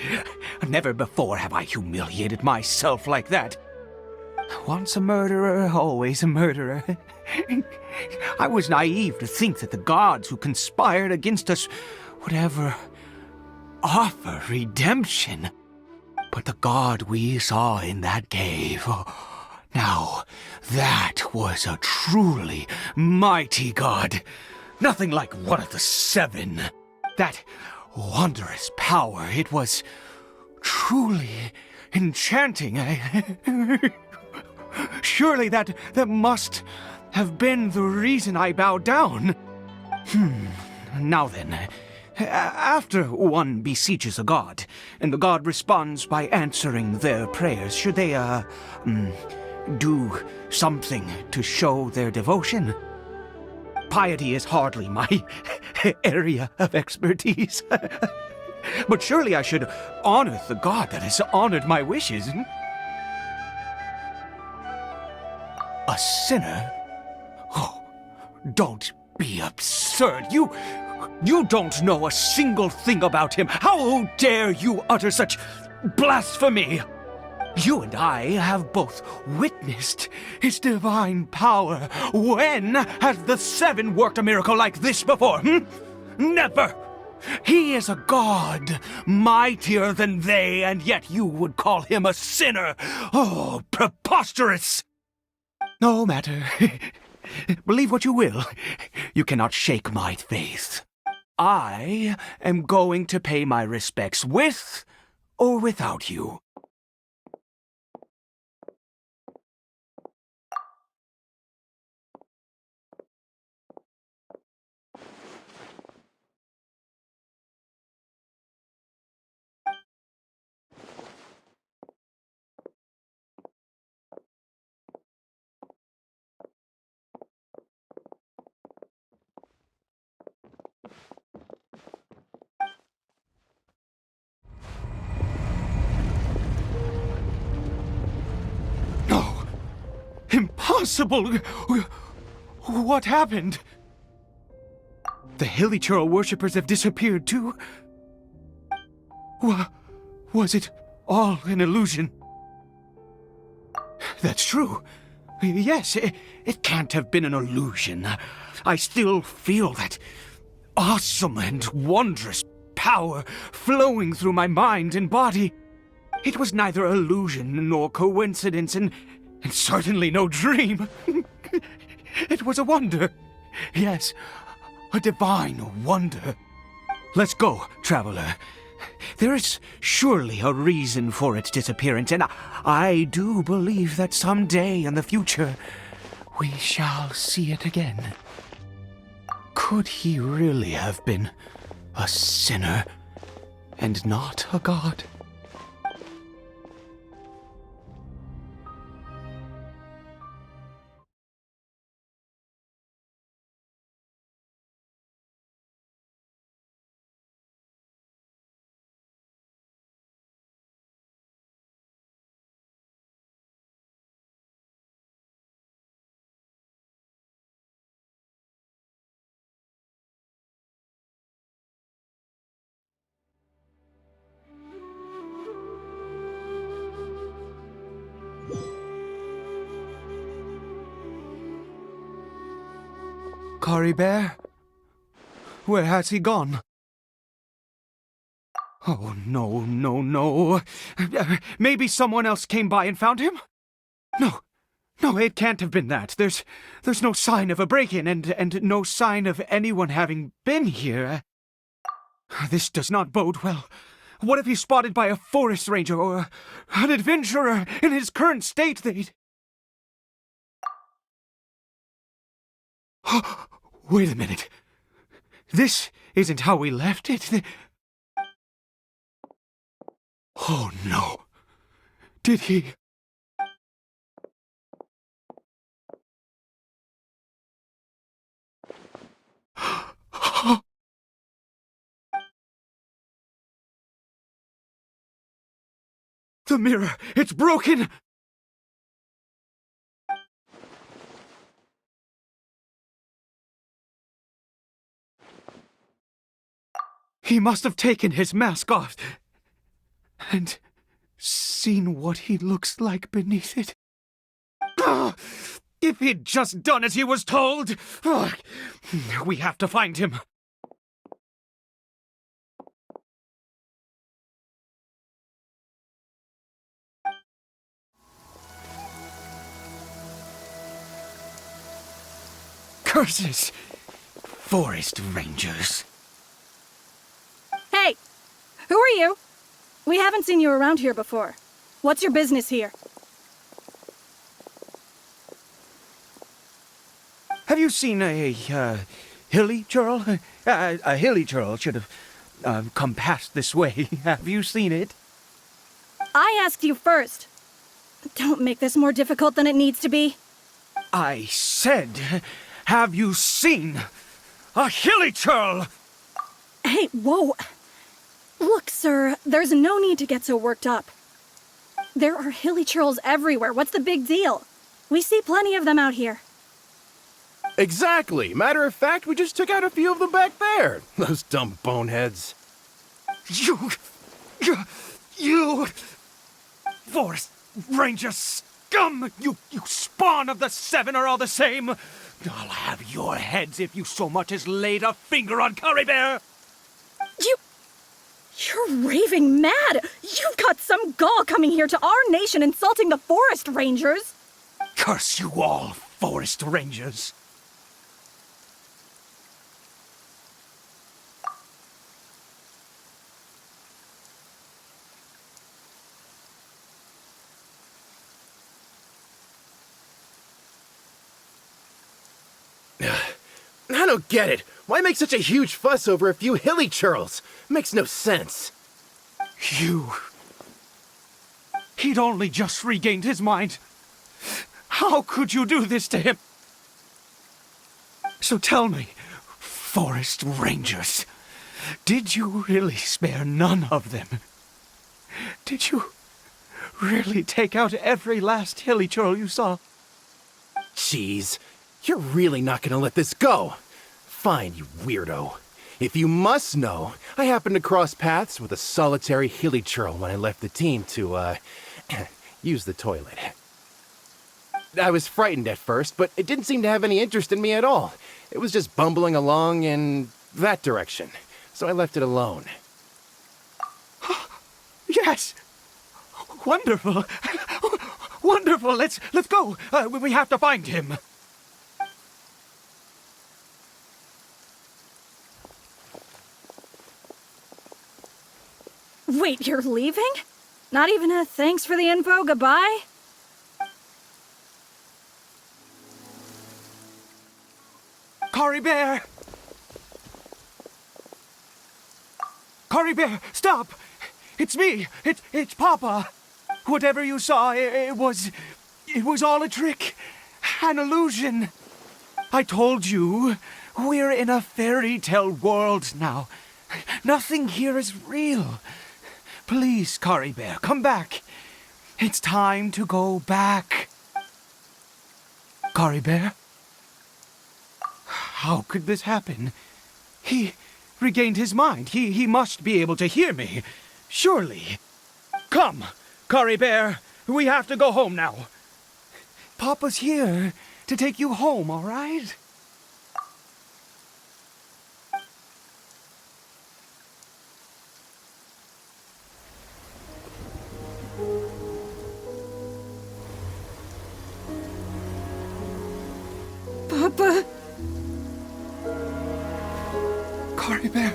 Never before have I humiliated myself like that. Once a murderer, always a murderer. I was naive to think that the gods who conspired against us would ever offer redemption. But the god we saw in that cave, now that was a truly mighty god. Nothing like one of the Seven. That wondrous power, it was truly enchanting. Surely that must have been the reason I bowed down. Now then, after one beseeches a god, and the god responds by answering their prayers, should they, do something to show their devotion? Piety is hardly my area of expertise. But surely I should honor the god that has honored my wishes. A sinner? Oh, don't be absurd. You don't know a single thing about him. How dare you utter such blasphemy? You and I have both witnessed his divine power. When has the Seven worked a miracle like this before? Never! He is a god, mightier than they, and yet you would call him a sinner. Oh, preposterous! No matter. Believe what you will. You cannot shake my faith. I am going to pay my respects with or without you. Impossible! What happened? The Hilichurl worshippers have disappeared too? Was it all an illusion? That's true. Yes, it can't have been an illusion. I still feel that awesome and wondrous power flowing through my mind and body. It was neither illusion nor coincidence, and certainly no dream. It was a wonder. Yes, a divine wonder. Let's go, traveler. There is surely a reason for its disappearance, and I do believe that someday in the future we shall see it again. Could he really have been a sinner and not a god? Cory Bear? Where has he gone? Oh, no, no, no. Maybe someone else came by and found him? No, it can't have been that. There's no sign of a break-in and no sign of anyone having been here. This does not bode well. What if he's spotted by a forest ranger or an adventurer in his current state? Wait a minute. This isn't how we left it. Oh no. Did he... The mirror! It's broken! He must have taken his mask off and seen what he looks like beneath it. If he'd just done as he was told! We have to find him. Curses! Forest rangers. Hey! Who are you? We haven't seen you around here before. What's your business here? Have you seen a hilly churl? A hilly churl should have come past this way. Have you seen it? I asked you first. Don't make this more difficult than it needs to be. I said, have you seen a hilly churl? Hey, whoa. Look, sir, there's no need to get so worked up. There are hilly churls everywhere. What's the big deal? We see plenty of them out here. Exactly. Matter of fact, we just took out a few of them back there. Those dumb boneheads. You Forest Ranger scum! You spawn of the Seven are all the same! I'll have your heads if you so much as laid a finger on Cory Bear! You're raving mad! You've got some gall coming here to our nation insulting the Forest Rangers! Curse you all, Forest Rangers! I don't get it. Why make such a huge fuss over a few hilly churls? Makes no sense. He'd only just regained his mind. How could you do this to him? So tell me, Forest Rangers, did you really spare none of them? Did you really take out every last hilly churl you saw? Jeez, you're really not gonna let this go. Fine, you weirdo. If you must know, I happened to cross paths with a solitary hilly churl when I left the team to, use the toilet. I was frightened at first, but it didn't seem to have any interest in me at all. It was just bumbling along in that direction, so I left it alone. Yes! Wonderful! Wonderful! Let's go! We have to find him! Wait, you're leaving? Not even a thanks for the info, goodbye? Cory Bear! Cory Bear, stop! It's me! It's Papa! Whatever you saw, it was all a trick. An illusion. I told you, we're in a fairy tale world now. Nothing here is real. Please, Cory Bear, come back. It's time to go back. Cory Bear? How could this happen? He regained his mind. He must be able to hear me. Surely. Come, Cory Bear. We have to go home now. Papa's here to take you home, all right? Papa? Cory Bear.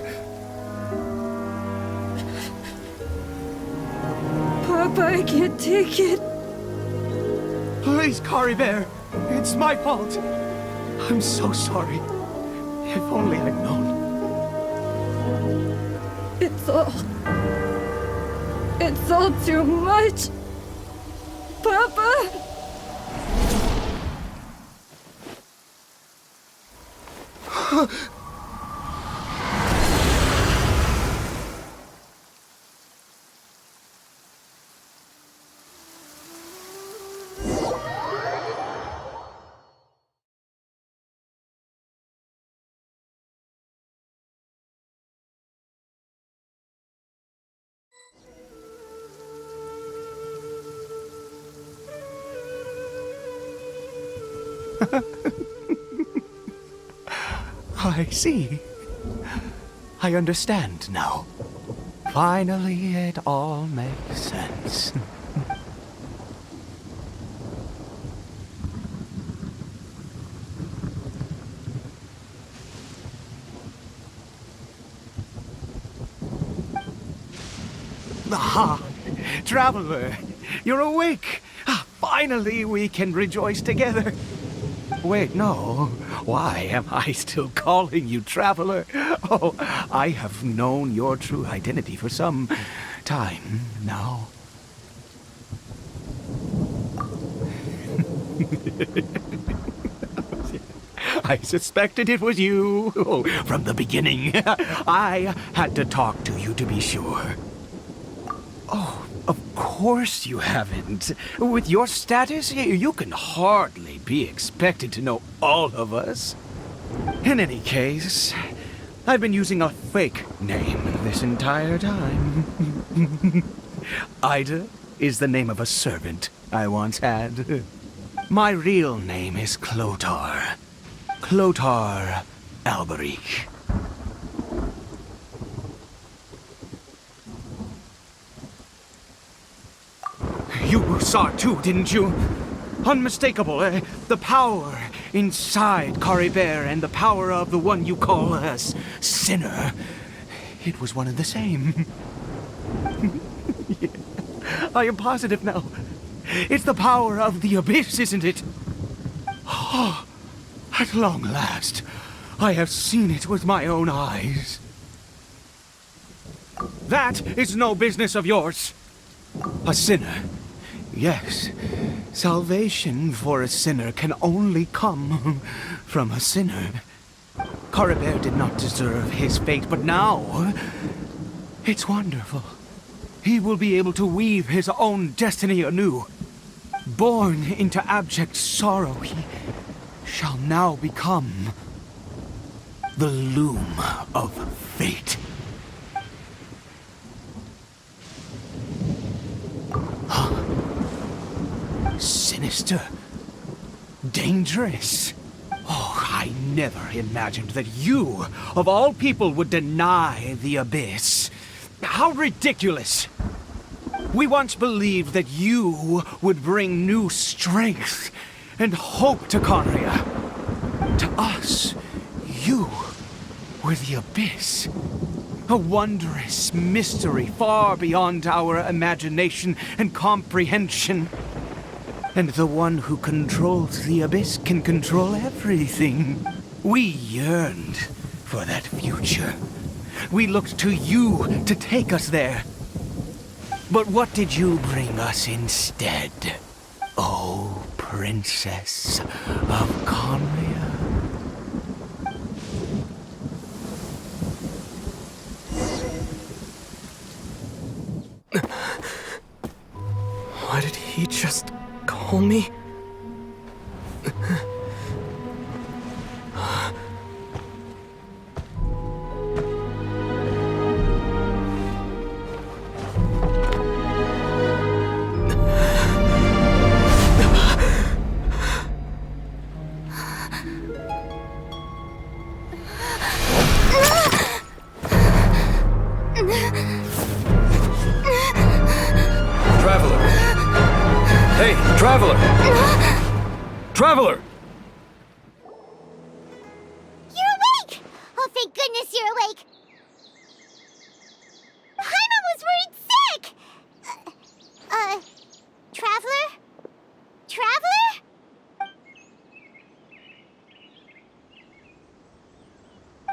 Papa, I can't take it. Please, Cory Bear. It's my fault. I'm so sorry. If only I'd known. It's all too much. Papa? I see. I understand now. Finally, it all makes sense. Ah, Traveler, you're awake. Finally, we can rejoice together. Wait, no. Why am I still calling you Traveler? Oh, I have known your true identity for some time now. I suspected it was you. Oh, from the beginning. I had to talk to you to be sure. Oh, of course you haven't. With your status, you can hardly be expected to know all of us. In any case, I've been using a fake name this entire time. Ida is the name of a servant I once had. My real name is Clotar. Clotar Alberic. You saw it too, didn't you? Unmistakable, the power inside Cory Bear and the power of the one you call a sinner. It was one and the same. Yeah, I am positive now. It's the power of the abyss, isn't it? Oh, at long last, I have seen it with my own eyes. That is no business of yours. A sinner. Yes, salvation for a sinner can only come from a sinner. Cory Bear did not deserve his fate, but now it's wonderful. He will be able to weave his own destiny anew. Born into abject sorrow, he shall now become the loom of fate. Sinister. Dangerous. Oh, I never imagined that you, of all people, would deny the abyss. How ridiculous. We once believed that you would bring new strength and hope to Conria. To us, you were the abyss. A wondrous mystery far beyond our imagination and comprehension. And the one who controls the abyss can control everything. We yearned for that future. We looked to you to take us there. But what did you bring us instead? Oh, Princess of Conria. Why did he just call me? Traveler! Hey, Traveler! Traveler! You're awake! Oh, thank goodness you're awake! Paimon was worried sick! Traveler? Traveler?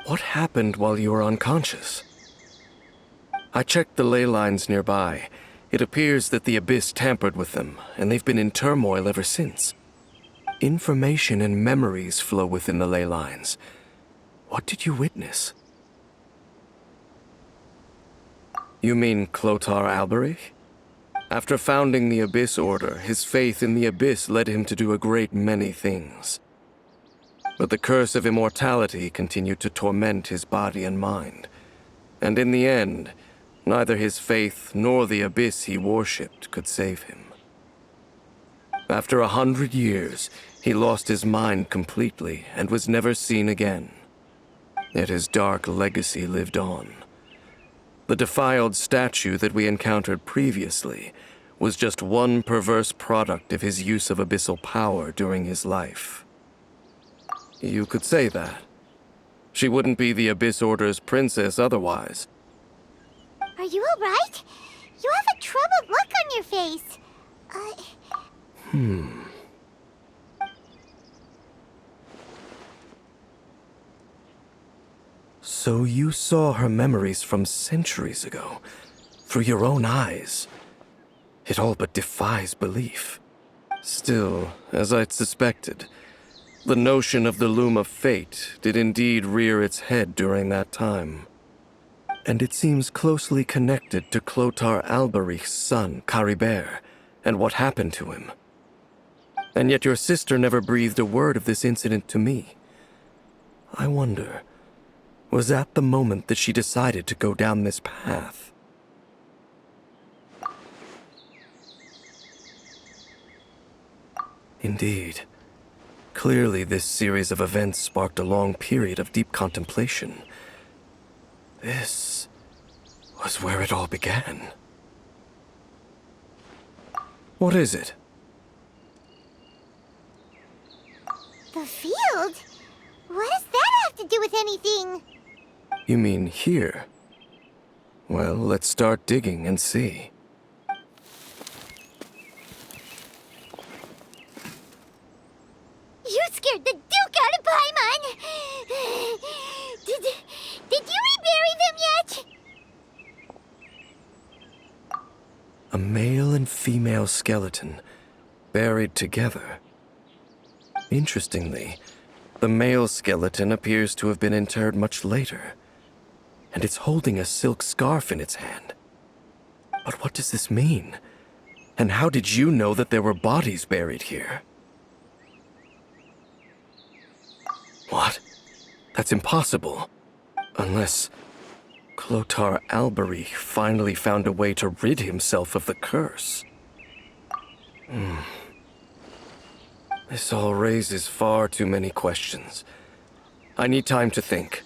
What happened while you were unconscious? I checked the ley lines nearby. It appears that the Abyss tampered with them, and they've been in turmoil ever since. Information and memories flow within the ley lines. What did you witness? You mean Clotar Alberich? After founding the Abyss Order, his faith in the Abyss led him to do a great many things. But the curse of immortality continued to torment his body and mind. And in the end, neither his faith nor the Abyss he worshipped could save him. After 100 years, he lost his mind completely and was never seen again. Yet his dark legacy lived on. The defiled statue that we encountered previously was just one perverse product of his use of abyssal power during his life. You could say that. She wouldn't be the Abyss Order's princess otherwise. Are you alright? You have a troubled look on your face. So you saw her memories from centuries ago, through your own eyes. It all but defies belief. Still, as I'd suspected, the notion of the Loom of Fate did indeed rear its head during that time. And it seems closely connected to Clotar Alberich's son, Caribert, and what happened to him. And yet your sister never breathed a word of this incident to me. I wonder, was that the moment that she decided to go down this path? Indeed. Clearly, this series of events sparked a long period of deep contemplation. This was where it all began. What is it? The field? What does that have to do with anything? You mean here? Well, let's start digging and see. You scared the Duke out of Paimon! Did you rebury them yet? A male and female skeleton, buried together. Interestingly, the male skeleton appears to have been interred much later, and it's holding a silk scarf in its hand. But what does this mean? And how did you know that there were bodies buried here? What? That's impossible. Unless Clotar Alberich finally found a way to rid himself of the curse. This all raises far too many questions. I need time to think,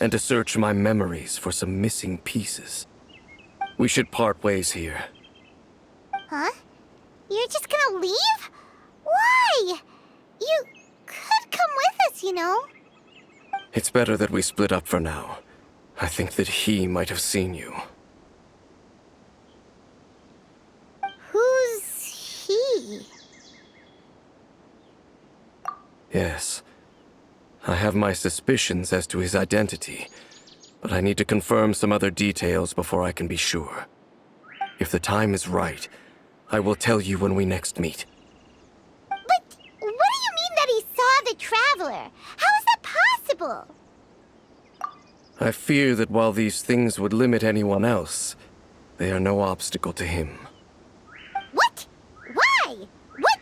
and to search my memories for some missing pieces. We should part ways here. Huh? You're just gonna leave? Why? You could come with us, you know. It's better that we split up for now. I think that he might have seen you. Who's he? Yes. I have my suspicions as to his identity, but I need to confirm some other details before I can be sure. If the time is right, I will tell you when we next meet. But what do you mean that he saw the Traveler? How is that possible? I fear that while these things would limit anyone else, they are no obstacle to him. What? Why? What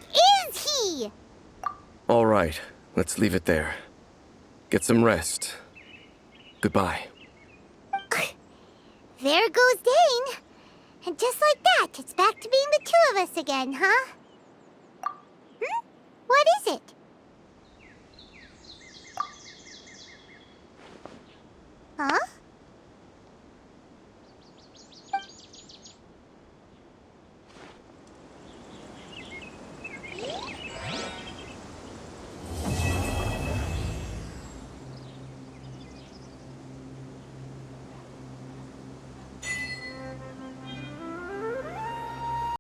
is he? All right, let's leave it there. Get some rest. Goodbye. There goes Dane. And just like that, it's back to being the two of us again, huh?